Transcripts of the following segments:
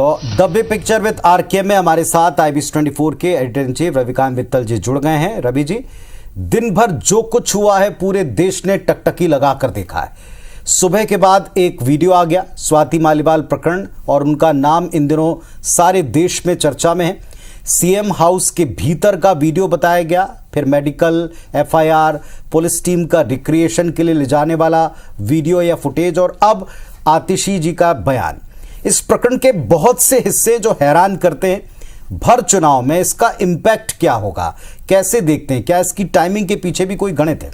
तो the big picture with RK में हमारे साथ IBC24 के editor in chief Ravikant Mittal ji जुड़ गए हैं। रवि जी, दिन भर जो कुछ हुआ है पूरे देश ने टकटकी लगाकर देखा है। सुबह के बाद एक वीडियो आ गया स्वाति मालीवाल प्रकरण, और उनका नाम इन दिनों सारे देश में चर्चा में है। सीएम हाउस के भीतर का वीडियो बताया गया, फिर मेडिकल FIR, पुलिस टीम का रिक्रिएशन के लिए ले जाने वाला वीडियो या फुटेज, और अब आतिशी जी का बयान। इस प्रकरण के बहुत से हिस्से जो हैरान करते हैं। भर चुनाव में इसका इंपैक्ट क्या होगा, कैसे देखते हैं? क्या इसकी टाइमिंग के पीछे भी कोई गणित है?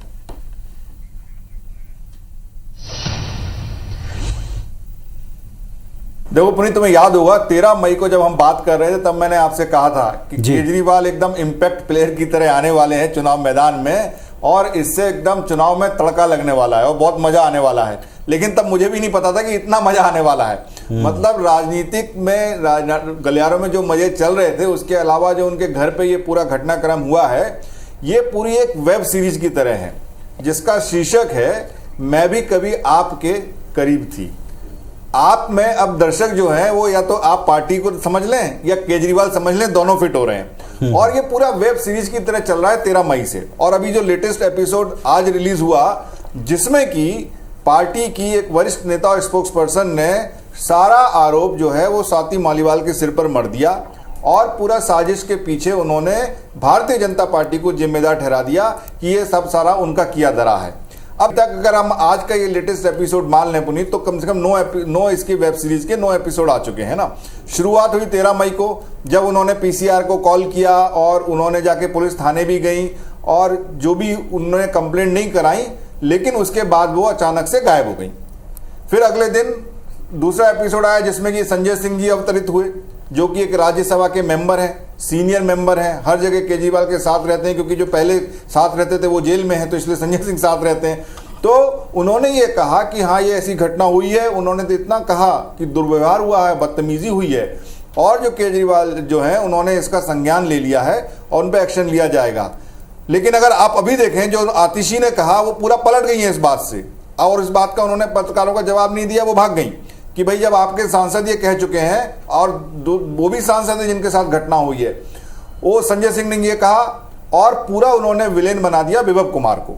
देखो पुनीत, तुम्हें याद होगा 13 मई को जब हम बात कर रहे थे तब मैंने आपसे कहा था कि केजरीवाल एकदम इंपैक्ट प्लेयर की तरह आने वाले हैं चुनाव मैदान में, और इससे एकदम चुनाव में तड़का लगने वाला है और बहुत मजा आने वाला है। लेकिन तब मुझे भी नहीं पता था कि इतना मजा आने वाला है। मतलब राजनीतिक में गलियारों में जो मजे चल रहे थे, उसके अलावा जो उनके घर पे ये पूरा घटनाक्रम हुआ है, ये पूरी एक वेब सीरीज की तरह है जिसका शीर्षक है मैं भी कभी आपके करीब थी। आप में अब दर्शक जो हैं वो या तो आप पार्टी को समझ लें या केजरीवाल समझ लें, दोनों फिट हो रहे हैं। और ये पूरा वेब सीरीज की तरह चल रहा है 13 मई से। और अभी जो लेटेस्ट एपिसोड आज रिलीज हुआ, जिसमें कि पार्टी की एक वरिष्ठ नेता और स्पोक्स पर्सन ने सारा आरोप जो है वो स्वाति मालीवाल के सिर पर मढ़ दिया, और पूरा साजिश के पीछे उन्होंने भारतीय जनता पार्टी को जिम्मेदार ठहरा दिया कि ये सब सारा उनका किया धरा है। अब तक अगर हम आज का ये लेटेस्ट एपिसोड मान लें पुनीत, तो कम से कम 9 इसकी वेब सीरीज के 9 एपिसोड आ चुके हैं ना। शुरुआत हुई 13 मई को, जब उन्होंने PCR को कॉल किया और उन्होंने जाके पुलिस थाने भी गई और जो भी उन्होंने कंप्लेंट नहीं कराई, लेकिन उसके बाद वो अचानक से गायब हो गई। फिर अगले दिन दूसरा एपिसोड आया जिसमें कि संजय सिंह जी अवतरित हुए, जो कि एक राज्यसभा के मेंबर हैं, सीनियर मेंबर हैं, हर जगह केजरीवाल के साथ रहते हैं, क्योंकि जो पहले साथ रहते थे वो जेल में हैं, तो इसलिए संजय सिंह साथ रहते हैं। तो उन्होंने ये कहा कि हाँ ये ऐसी घटना हुई है। उन्होंने तो इतना कहा कि दुर्व्यवहार हुआ है, बदतमीजी हुई है, और जो केजरीवाल जो हैं उन्होंने इसका संज्ञान ले लिया है और उन पर एक्शन लिया जाएगा। लेकिन अगर आप अभी देखें, जो आतिशी ने कहा वो पूरा पलट गई है इस बात से, और इस बात का उन्होंने पत्रकारों का जवाब नहीं दिया, वो भाग गई कि भाई जब आपके सांसद ये कह चुके हैं, और वो भी सांसद है जिनके साथ घटना हुई है, वो संजय सिंह ने ये कहा, और पूरा उन्होंने विलेन बना दिया विभव कुमार को।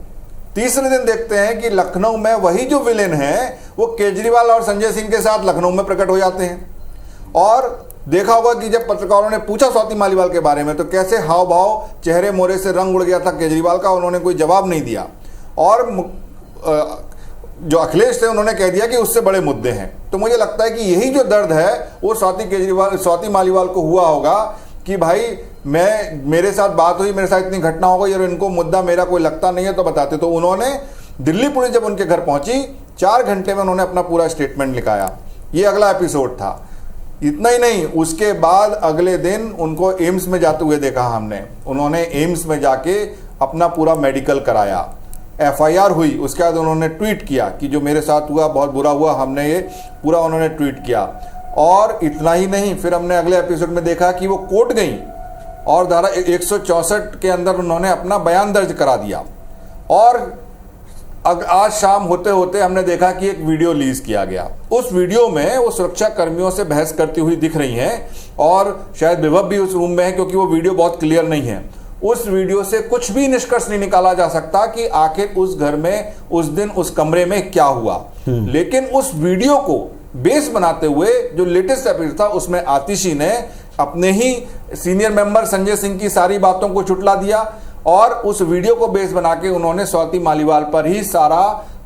तीसरे दिन देखते हैं कि लखनऊ में वही जो विलेन है वो केजरीवाल और संजय सिंह के साथ लखनऊ में प्रकट हो जाते हैं। और देखा होगा कि जब पत्रकारों ने पूछा स्वाति मालीवाल के बारे में, तो कैसे हाव भाव, चेहरे मोहरे से रंग उड़ गया था केजरीवाल का, उन्होंने कोई जवाब नहीं दिया। और जो अखिलेश थे उन्होंने कह दिया कि उससे बड़े मुद्दे हैं। तो मुझे लगता है कि यही जो दर्द है वो स्वाति मालीवाल को हुआ होगा कि भाई मेरे साथ बात हुई, मेरे साथ इतनी घटना हो गई और इनको मुद्दा मेरा कोई लगता नहीं है तो बताते। तो उन्होंने दिल्ली पुलिस जब उनके घर पहुंची, 4 घंटे में उन्होंने अपना पूरा स्टेटमेंट लिखाया। ये अगला एपिसोड था। इतना ही नहीं, उसके बाद अगले दिन उनको एम्स में जाते हुए देखा हमने। उन्होंने एम्स में जाके अपना पूरा मेडिकल कराया, FIR हुई, उसके बाद उन्होंने ट्वीट किया कि जो मेरे साथ हुआ बहुत बुरा हुआ, हमने ये पूरा उन्होंने ट्वीट किया। और इतना ही नहीं, फिर हमने अगले एपिसोड में देखा कि वो कोर्ट गई और धारा 164 के अंदर उन्होंने अपना बयान दर्ज करा दिया। और आज शाम होते होते हमने देखा कि एक वीडियो रिलीज किया गया। उस वीडियो में वो सुरक्षा कर्मियों से बहस करती हुई दिख रही हैं, और शायद विभव भी उस रूम में है, क्योंकि वो वीडियो बहुत क्लियर नहीं है। उस वीडियो से कुछ भी निष्कर्ष नहीं निकाला जा सकता कि आखिर उस घर में उस दिन उस कमरे में क्या हुआ। लेकिन उस वीडियो को बेस बनाते हुए जो लेटेस्ट एपिसोड था, उसमें आतिशी ने अपने ही सीनियर मेंबर संजय सिंह की सारी बातों को छुटला दिया, और उस वीडियो को बेस बना के उन्होंने स्वाति मालीवाल पर ही सारा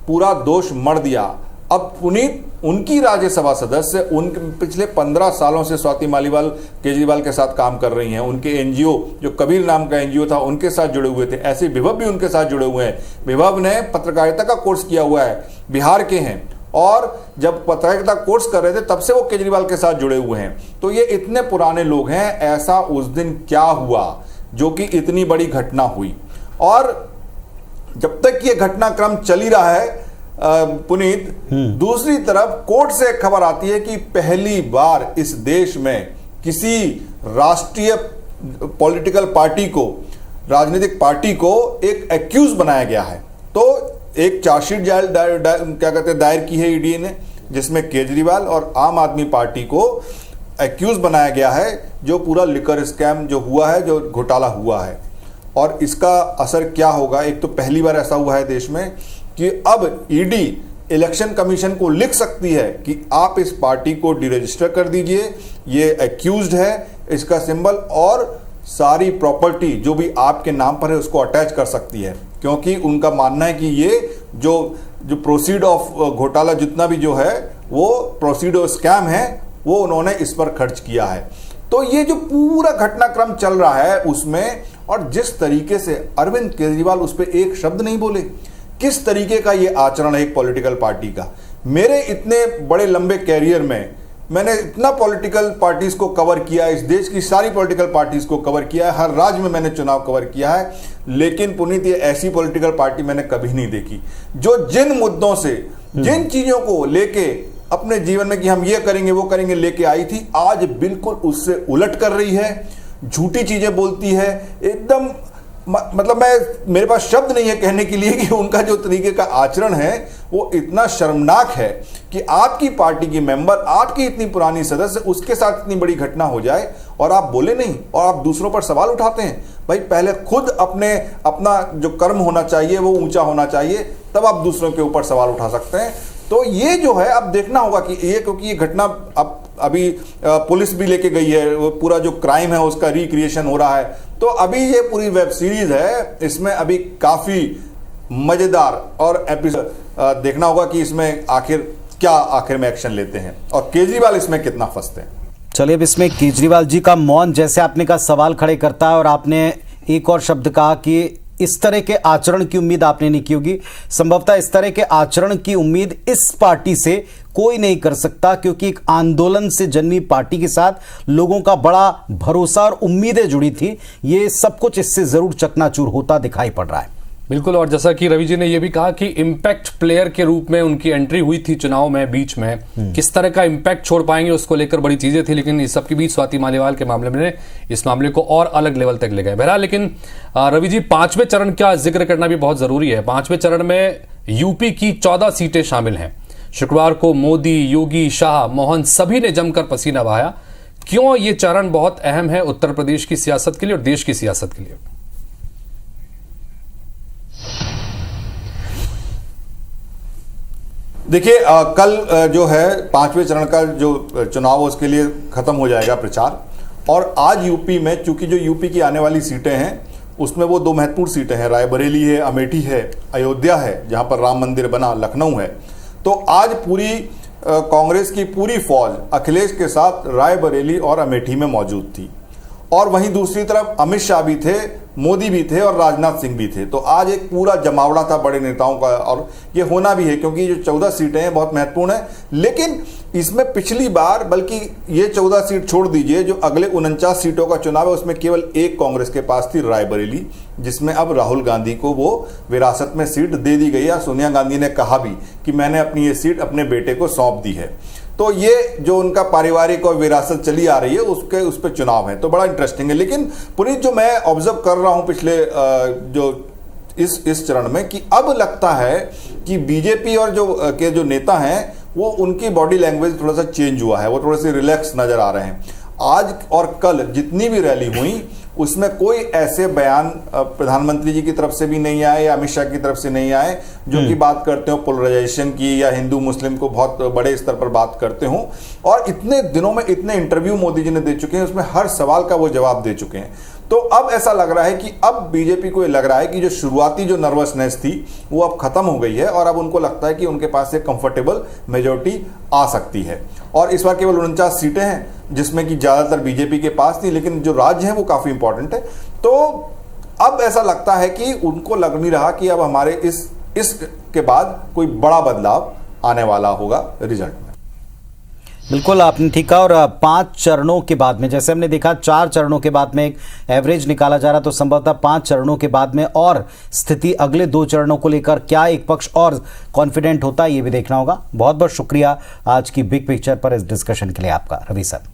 पूरा दोष मढ़ दिया। अब पुनीत, उनकी राज्यसभा सदस्य उन पिछले 15 सालों से स्वाति मालीवाल केजरीवाल के साथ काम कर रही हैं। उनके NGO, जो कबीर नाम का NGO था, उनके साथ जुड़े हुए थे। ऐसे विभव भी उनके साथ जुड़े हुए हैं। विभव ने पत्रकारिता का कोर्स किया हुआ है, बिहार के हैं, और जब पत्रकारिता कोर्स कर रहे थे तब से वो केजरीवाल के साथ जुड़े हुए हैं। तो ये इतने पुराने लोग हैं। ऐसा उस दिन क्या हुआ जो कि इतनी बड़ी घटना हुई? और जब तक ये घटनाक्रम चल ही रहा है पुनीत, दूसरी तरफ कोर्ट से एक खबर आती है कि पहली बार इस देश में किसी राष्ट्रीय पॉलिटिकल पार्टी को, राजनीतिक पार्टी को एक एक्यूज बनाया गया है। तो एक चार्जशीट दायर की है ईडी ने, जिसमें केजरीवाल और आम आदमी पार्टी को एक्यूज बनाया गया है जो पूरा लिकर स्कैम जो हुआ है, जो घोटाला हुआ है। और इसका असर क्या होगा, एक तो पहली बार ऐसा हुआ है देश में कि अब ईडी इलेक्शन कमीशन को लिख सकती है कि आप इस पार्टी को डिरजिस्टर कर दीजिए, ये एक्यूज्ड है, इसका सिंबल और सारी प्रॉपर्टी जो भी आपके नाम पर है उसको अटैच कर सकती है, क्योंकि उनका मानना है कि ये जो प्रोसीड ऑफ घोटाला जितना भी जो है वो प्रोसीड ऑफ स्कैम है वो उन्होंने इस पर खर्च किया है। तो ये जो पूरा घटनाक्रम चल रहा है उसमें, और जिस तरीके से अरविंद केजरीवाल उस पर एक शब्द नहीं बोले, किस तरीके का ये आचरण है एक पॉलिटिकल पार्टी का। मेरे इतने बड़े लंबे कैरियर में मैंने इतना पॉलिटिकल पार्टीज को कवर किया, इस देश की सारी पॉलिटिकल पार्टीज को कवर किया है, हर राज्य में मैंने चुनाव कवर किया है, लेकिन पुनीत ये ऐसी पॉलिटिकल पार्टी मैंने कभी नहीं देखी जो जिन मुद्दों से, जिन चीजों को लेके अपने जीवन में कि हम ये करेंगे वो करेंगे लेके आई थी, आज बिल्कुल उससे उलट कर रही है, झूठी चीजें बोलती है, एकदम मतलब मेरे पास शब्द नहीं है कहने के लिए कि उनका जो तरीके का आचरण है वो इतना शर्मनाक है कि आपकी पार्टी की मेंबर, आपकी इतनी पुरानी सदस्य, उसके साथ इतनी बड़ी घटना हो जाए और आप बोले नहीं और आप दूसरों पर सवाल उठाते हैं। भाई पहले खुद अपना जो कर्म होना चाहिए वो ऊंचा होना चाहिए, तब आप दूसरों के ऊपर सवाल उठा सकते हैं। तो ये जो है अब देखना होगा कि ये, क्योंकि ये घटना अब अभी पुलिस भी लेके गई है, वो पूरा जो क्राइम है उसका रिक्रिएशन हो रहा है, तो अभी ये पूरी वेब सीरीज है, इसमें अभी काफी मजेदार और एपिसोड देखना होगा कि इसमें आखिर में एक्शन लेते हैं और केजरीवाल इसमें कितना फंसते हैं। चलिए, अब इसमें केजरीवाल जी का मौन, जैसे आपने कहा, सवाल खड़े करता है, और आपने एक और शब्द कहा कि इस तरह के आचरण की उम्मीद आपने नहीं की होगी। संभवतः इस तरह के आचरण की उम्मीद इस पार्टी से कोई नहीं कर सकता, क्योंकि एक आंदोलन से जन्मी पार्टी के साथ लोगों का बड़ा भरोसा और उम्मीदें जुड़ी थी। ये सब कुछ इससे जरूर चकनाचूर होता दिखाई पड़ रहा है। बिल्कुल, और जैसा कि रवि जी ने यह भी कहा कि इम्पैक्ट प्लेयर के रूप में उनकी एंट्री हुई थी चुनाव में, बीच में किस तरह का इम्पैक्ट छोड़ पाएंगे उसको लेकर बड़ी चीजें थी, लेकिन इस सबके बीच स्वाति मालीवाल के मामले में इस मामले को और अलग लेवल तक ले गए। बहरहाल, लेकिन रवि जी, 5वें चरण का जिक्र करना भी बहुत जरूरी है। 5वें चरण में यूपी की 14 सीटें शामिल हैं। शुक्रवार को मोदी, योगी, शाह, मोहन सभी ने जमकर पसीना बहाया। क्यों ये चरण बहुत अहम है उत्तर प्रदेश की सियासत के लिए और देश की सियासत के लिए? देखिए, कल जो है 5वें चरण का जो चुनाव उसके लिए खत्म हो जाएगा प्रचार, और आज यूपी में, चूंकि जो यूपी की आने वाली सीटें हैं उसमें वो 2 महत्वपूर्ण सीटें हैं, रायबरेली है, अमेठी है, अयोध्या है जहां पर राम मंदिर बना, लखनऊ है। तो आज पूरी कांग्रेस की पूरी फौज अखिलेश के साथ रायबरेली और अमेठी में मौजूद थी, और वहीं दूसरी तरफ अमित शाह भी थे, मोदी भी थे और राजनाथ सिंह भी थे। तो आज एक पूरा जमावड़ा था बड़े नेताओं का, और ये होना भी है क्योंकि जो 14 सीटें हैं बहुत महत्वपूर्ण है। लेकिन इसमें पिछली बार, बल्कि ये 14 सीट छोड़ दीजिए, जो अगले 49 सीटों का चुनाव है उसमें केवल एक कांग्रेस के पास थी, रायबरेली, जिसमें अब राहुल गांधी को वो विरासत में सीट दे दी गई है। सोनिया गांधी ने कहा भी कि मैंने अपनी ये सीट अपने बेटे को सौंप दी है। तो ये जो उनका पारिवारिक और विरासत चली आ रही है उस पर चुनाव है, तो बड़ा इंटरेस्टिंग है। लेकिन पुनीत, जो मैं ऑब्जर्व कर रहा हूं पिछले जो इस चरण में, कि अब लगता है कि बीजेपी और जो नेता हैं वो, उनकी बॉडी लैंग्वेज थोड़ा सा चेंज हुआ है, वो थोड़े से रिलैक्स नजर आ रहे हैं। आज और कल जितनी भी रैली हुई उसमें कोई ऐसे बयान प्रधानमंत्री जी की तरफ से भी नहीं आए या अमित शाह की तरफ से नहीं आए जो कि बात करते हो पोलराइजेशन की या हिंदू मुस्लिम को बहुत बड़े स्तर पर बात करते हो। और इतने दिनों में इतने इंटरव्यू मोदी जी ने दे चुके हैं, उसमें हर सवाल का वो जवाब दे चुके हैं। तो अब ऐसा लग रहा है कि अब बीजेपी को ये लग रहा है कि जो शुरुआती जो नर्वसनेस थी वो अब खत्म हो गई है, और अब उनको लगता है कि उनके पास एक कंफर्टेबल मेजोरिटी आ सकती है। और इस बार केवल 49 सीटें हैं जिसमें कि ज्यादातर बीजेपी के पास थी, लेकिन जो राज्य हैं वो काफी इंपॉर्टेंट है। तो अब ऐसा लगता है कि उनको लग नहीं रहा कि अब हमारे इस के बाद कोई बड़ा बदलाव आने वाला होगा रिजल्ट में। बिल्कुल, आपने ठीक कहा। और 5 चरणों के बाद में, जैसे हमने देखा 4 चरणों के बाद में एक एवरेज निकाला जा रहा, तो संभवतः 5 चरणों के बाद में और स्थिति अगले 2 चरणों को लेकर क्या एक पक्ष और कॉन्फिडेंट होता है ये भी देखना होगा। बहुत बहुत शुक्रिया आज की बिग पिक्चर पर इस डिस्कशन के लिए आपका, रवि सर।